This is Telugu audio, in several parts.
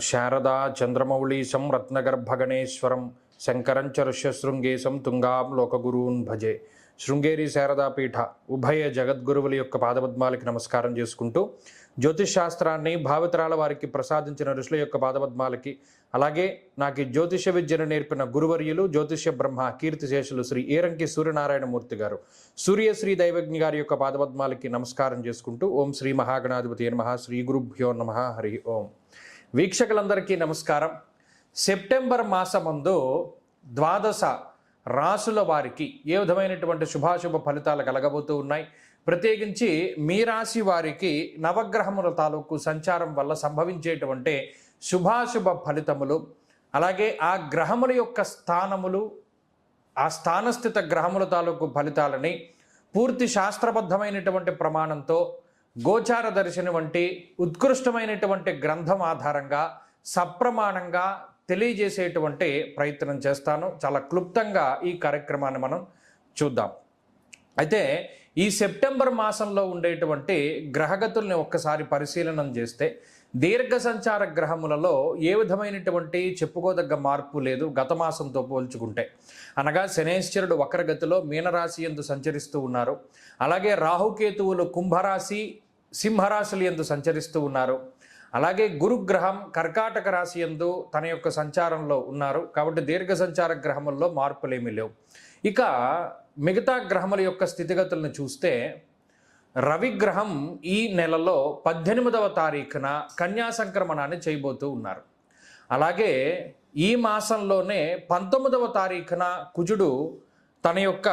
శారదా చంద్రమౌళీశం రత్నగర్భగణేశ్వరం శంకరం చ ఋష్యశృంగేశం తుంగాం లోకగురూన్ భజే. శృంగేరి శారదాపీఠ ఉభయ జగద్గురువుల యొక్క పాదపద్మాలకి నమస్కారం చేసుకుంటూ జ్యోతిష్ శాస్త్రాన్ని భావితరాల వారికి ప్రసాదించిన ఋషుల యొక్క పాదపద్మాలకి, అలాగే నాకు జ్యోతిష విద్యను నేర్పిన గురువర్యులు జ్యోతిష బ్రహ్మ కీర్తిశేషులు శ్రీ ఏరంకి సూర్యనారాయణమూర్తి గారు సూర్యశ్రీ దైవజ్ఞ గారి యొక్క పాదపద్మాలకి నమస్కారం చేసుకుంటూ ఓం శ్రీ మహాగణాధిపతి నమః, శ్రీ గురుభ్యో నమః, హరి ఓం. వీక్షకులందరికీ నమస్కారం. సెప్టెంబర్ మాసమందు ద్వాదశ రాసుల వారికి ఏ విధమైనటువంటి శుభాశుభ ఫలితాలు కలగబోతూ ఉన్నాయి. ప్రత్యేకించి మీ రాశి వారికి నవగ్రహముల తాలూకు సంచారం వల్ల సంభవించేటువంటి శుభాశుభ ఫలితములు, అలాగే ఆ గ్రహముల యొక్క స్థానములు, ఆ స్థానస్థిత గ్రహముల తాలూకు ఫలితాలని పూర్తి శాస్త్రబద్ధమైనటువంటి ప్రమాణంతో గోచార దర్శని వంటి ఉత్కృష్టమైనటువంటి గ్రంథం ఆధారంగా సప్రమాణంగా తెలియజేసేటువంటి ప్రయత్నం చేస్తాను. చాలా క్లుప్తంగా ఈ కార్యక్రమాన్ని మనం చూద్దాం. అయితే ఈ సెప్టెంబర్ మాసంలో ఉండేటువంటి గ్రహగతుల్ని ఒక్కసారి పరిశీలనం చేస్తే దీర్ఘ సంచార గ్రహములలో ఏ విధమైనటువంటి చెప్పుకోదగ్గ మార్పు లేదు గత మాసంతో పోల్చుకుంటే. అనగా శనేశ్వరుడు వక్రగతిలో మీనరాశి యందు సంచరిస్తూ ఉన్నారు. అలాగే రాహుకేతువులు కుంభరాశి సింహరాశులు యందు సంచరిస్తూ ఉన్నారు. అలాగే గురుగ్రహం కర్కాటక రాశి యందు తన యొక్క సంచారంలో ఉన్నారు. కాబట్టి దీర్ఘ సంచార గ్రహముల్లో మార్పులేమీ లేవు. ఇక మిగతా గ్రహముల యొక్క స్థితిగతులను చూస్తే రవిగ్రహం ఈ నెలలో 18వ తారీఖున కన్యా సంక్రమణాన్ని చేయబోతూ ఉన్నారు. అలాగే ఈ మాసంలోనే 19వ తారీఖున కుజుడు తన యొక్క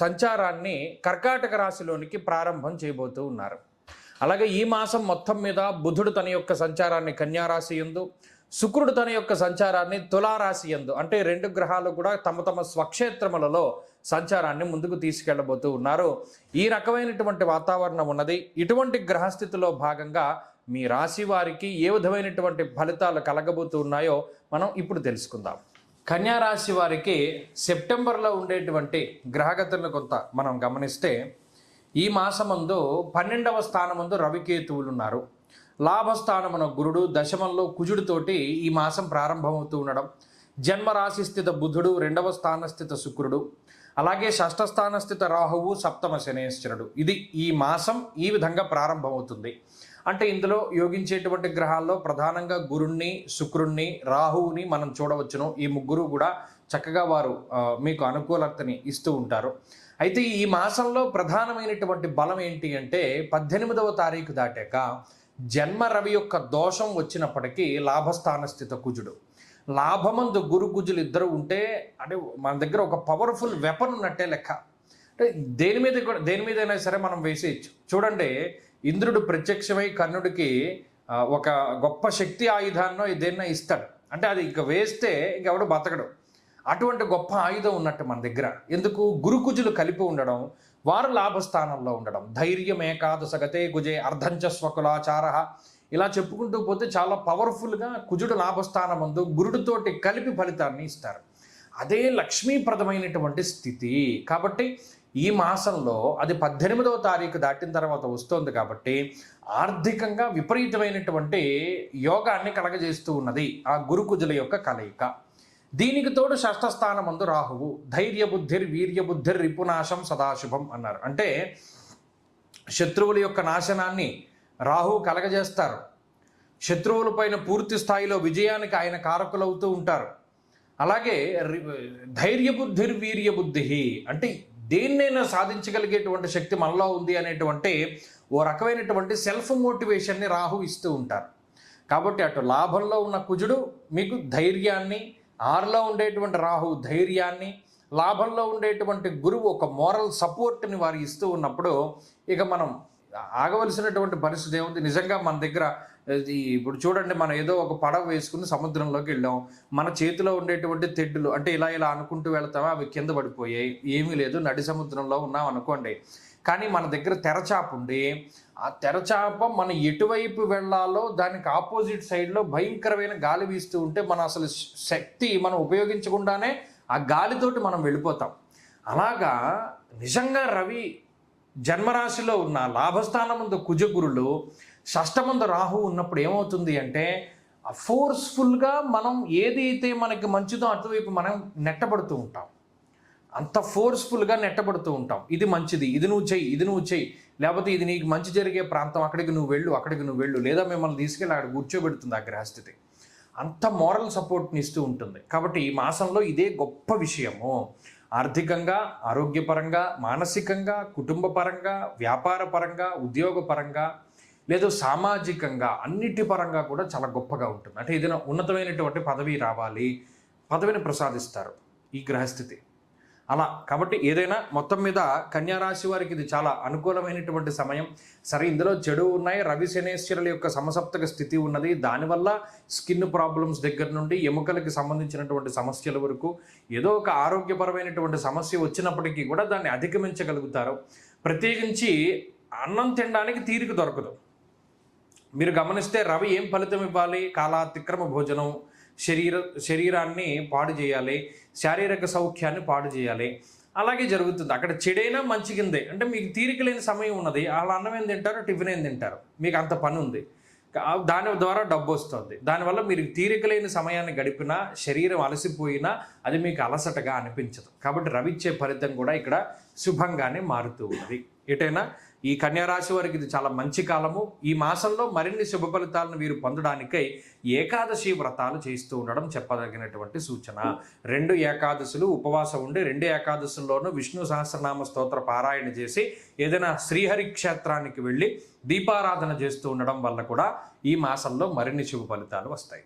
సంచారాన్ని కర్కాటక రాశిలోనికి ప్రారంభం చేయబోతూ ఉన్నారు. అలాగే ఈ మాసం మొత్తం మీద బుధుడు తన యొక్క సంచారాన్ని కన్యారాశి యందు, శుక్రుడు తన యొక్క సంచారాన్ని తులారాశి యందు, అంటే రెండు గ్రహాలు కూడా తమ తమ స్వక్షేత్రములలో సంచారాన్ని ముందుకు తీసుకెళ్లబోతూ ఉన్నారు. ఈ రకమైనటువంటి వాతావరణం ఉన్నది. ఇటువంటి గ్రహస్థితిలో భాగంగా మీ రాశి వారికి ఏ విధమైనటువంటి ఫలితాలు కలగబోతూ ఉన్నాయో మనం ఇప్పుడు తెలుసుకుందాం. కన్యా రాశి వారికి సెప్టెంబర్లో ఉండేటువంటి గ్రహగతులను కొంత మనం గమనిస్తే ఈ మాసమందు 12వ స్థానమందు రవికేతువులు ఉన్నారు. లాభస్థానమున గురుడు, దశమంలో కుజుడితోటి ఈ మాసం ప్రారంభమవుతూ ఉండడం, జన్మరాశి స్థిత బుధుడు, 2వ స్థానస్థిత శుక్రుడు, అలాగే 6వ స్థానస్థిత రాహువు, 7వ శనేశ్వరుడు. ఇది ఈ మాసం ఈ విధంగా ప్రారంభమవుతుంది. అంటే ఇందులో యోగించేటువంటి గ్రహాల్లో ప్రధానంగా గురుణ్ణి, శుక్రుణ్ణి, రాహువుని మనం చూడవచ్చును. ఈ ముగ్గురు కూడా చక్కగా వారు మీకు అనుకూలతని ఇస్తూ ఉంటారు. అయితే ఈ మాసంలో ప్రధానమైనటువంటి బలం ఏంటి అంటే 18వ తారీఖు దాటాక జన్మ రవి యొక్క దోషం వచ్చినప్పటికీ లాభస్థాన స్థిత కుజుడు, లాభమందు గురు కుజులు ఇద్దరు ఉంటే అంటే మన దగ్గర ఒక పవర్ఫుల్ వెపన్ ఉన్నట్టే లెక్క. అంటే దేని మీదైనా సరే మనం వేసేయచ్చు. చూడండి, ఇంద్రుడు ప్రత్యక్షమై కర్ణుడికి ఒక గొప్ప శక్తి ఆయుధాన్నో ఇదేనా ఇస్తాడు. అంటే అది ఇంక వేస్తే ఇంకెవడు బతకడు. అటువంటి గొప్ప ఆయుధం ఉన్నట్టు మన దగ్గర. ఎందుకు? గురుకుజులు కలిపి ఉండడం, వారు లాభస్థానంలో ఉండడం. ధైర్యం ఏకాదశగతే కుజే అర్ధంచ స్వకులాచార, ఇలా చెప్పుకుంటూ పోతే చాలా పవర్ఫుల్గా కుజుడు లాభస్థానం ముందు గురుడితోటి కలిపి ఫలితాన్ని ఇస్తారు. అదే లక్ష్మీప్రదమైనటువంటి స్థితి. కాబట్టి ఈ మాసంలో అది 18వ తారీఖు దాటిన తర్వాత వస్తుంది. కాబట్టి ఆర్థికంగా విపరీతమైనటువంటి యోగాన్ని కలగజేస్తూ ఉన్నది ఆ గురుకుజుల యొక్క కలయిక. దీనికి తోడు 6వ స్థానమందు రాహువు, ధైర్య బుద్ధిర్ వీర్య బుద్ధిర్ రిపునాశం సదాశుభం అన్నారు. అంటే శత్రువుల యొక్క నాశనాన్ని రాహువు కలగజేస్తారు. శత్రువులపైన పూర్తి స్థాయిలో విజయానికి ఆయన కారకులవుతూ ఉంటారు. అలాగే ధైర్య బుద్ధిర్ వీర్య బుద్ధి అంటే దేన్నైనా సాధించగలిగేటువంటి శక్తి మనలో ఉంది అనేటువంటి ఓ రకమైనటువంటి సెల్ఫ్ మోటివేషన్ని రాహు ఇస్తూ ఉంటారు. కాబట్టి అటు లాభంలో ఉన్న కుజుడు మీకు ధైర్యాన్ని, 6లో ఉండేటువంటి రాహు ధైర్యాన్ని, లాభంలో ఉండేటువంటి గురువు ఒక మోరల్ సపోర్ట్ని వారు ఇస్తూ ఉన్నప్పుడు ఇక మనం ఆగవలసినటువంటి పరిస్థితి ఏముంది? నిజంగా మన దగ్గర ఇప్పుడు చూడండి, మనం ఏదో ఒక పడవ వేసుకుని సముద్రంలోకి వెళ్ళాం. మన చేతిలో ఉండేటువంటి తెడ్డులు అంటే ఇలా ఇలా అనుకుంటూ వెళ్తామా, అవి కింద పడిపోయాయి, ఏమీ లేదు, నడి సముద్రంలో ఉన్నాం అనుకోండి. కానీ మన దగ్గర తెరచాప ఉండి ఆ తెరచాప మనం ఎటువైపు వెళ్ళాలో దానికి ఆపోజిట్ సైడ్లో భయంకరమైన గాలి వీస్తూ ఉంటే మన అసలు శక్తి మనం ఉపయోగించకుండానే ఆ గాలితోటి మనం వెళ్ళిపోతాం. అలాగా నిజంగా రవి జన్మరాశిలో ఉన్న లాభస్థానం ముందు కుజగురులు, షష్టమందు రాహు ఉన్నప్పుడు ఏమవుతుంది అంటే ఫోర్స్ఫుల్గా మనం ఏదైతే మనకి మంచిదో అటువైపు మనం నెట్టబడుతూ ఉంటాం. అంత ఫోర్స్ఫుల్గా నెట్టబడుతూ ఉంటాం. ఇది మంచిది, ఇది నువ్వు చెయ్యి, ఇది నువ్వు చెయ్యి, లేకపోతే ఇది నీకు మంచి జరిగే ప్రాంతం, అక్కడికి నువ్వు వెళ్ళు, లేదా మిమ్మల్ని తీసుకెళ్ళి అక్కడ కూర్చోబెడుతుంది ఆ గ్రహస్థితి. అంత మోరల్ సపోర్ట్ని ఇస్తూ ఉంటుంది. కాబట్టి ఈ మాసంలో ఇదే గొప్ప విషయము. ఆర్థికంగా, ఆరోగ్యపరంగా, మానసికంగా, కుటుంబ పరంగా, వ్యాపార పరంగా, ఉద్యోగపరంగా, లేదా సామాజికంగా, అన్నిటి పరంగా కూడా చాలా గొప్పగా ఉంటుంది. అంటే ఏదైనా ఉన్నతమైనటువంటి పదవి రావాలి, పదవిని ప్రసాదిస్తారు ఈ గ్రహస్థితి అలా. కాబట్టి ఏదైనా మొత్తం మీద కన్యారాశి వారికి ఇది చాలా అనుకూలమైనటువంటి సమయం. సరే, ఇందులో చెడు ఉన్నాయి, రవి శనేశ్వరుల యొక్క సమసప్తక స్థితి ఉన్నది. దానివల్ల స్కిన్ ప్రాబ్లమ్స్ దగ్గర నుండి ఎముకలకి సంబంధించినటువంటి సమస్యల వరకు ఏదో ఒక ఆరోగ్యపరమైనటువంటి సమస్య వచ్చినప్పటికీ కూడా దాన్ని అధిగమించగలుగుతారు. ప్రత్యేకించి అన్నం తినడానికి తీరిక దొరకదు. మీరు గమనిస్తే రవి ఏం ఫలితం ఇవ్వాలి? కాలాతిక్రమ భోజనం, శరీరాన్ని పాడు చేయాలి, శారీరక సౌఖ్యాన్ని పాడు చేయాలి. అలాగే జరుగుతుంది. అక్కడ చెడైనా మంచి కిందే. అంటే మీకు తీరిక లేని సమయం ఉన్నది, అలా అన్నం ఏం తింటారు, టిఫిన్ ఏం తింటారు, మీకు అంత పని ఉంది, దాని ద్వారా డబ్బు వస్తుంది. దానివల్ల మీరు తీరిక లేని సమయాన్ని గడిపినా, శరీరం అలసిపోయినా అది మీకు అలసటగా అనిపించదు. కాబట్టి రవి ఇచ్చే ఫలితం కూడా ఇక్కడ శుభంగానే మారుతూ ఉన్నది. ఎటైనా ఈ కన్యారాశి వారికి ఇది చాలా మంచి కాలము. ఈ మాసంలో మరిన్ని శుభ ఫలితాలను వీరు పొందడానికై ఏకాదశి వ్రతాలు చేస్తూ ఉండడం చెప్పదగినటువంటి సూచన. 2 ఏకాదశులు ఉపవాసం ఉండి 2 ఏకాదశుల్లోనూ విష్ణు సహస్రనామ స్తోత్ర పారాయణ చేసి ఏదైనా శ్రీహరి క్షేత్రానికి వెళ్ళి దీపారాధన చేస్తూ ఉండడం వల్ల కూడా ఈ మాసంలో మరిన్ని శుభ ఫలితాలు వస్తాయి.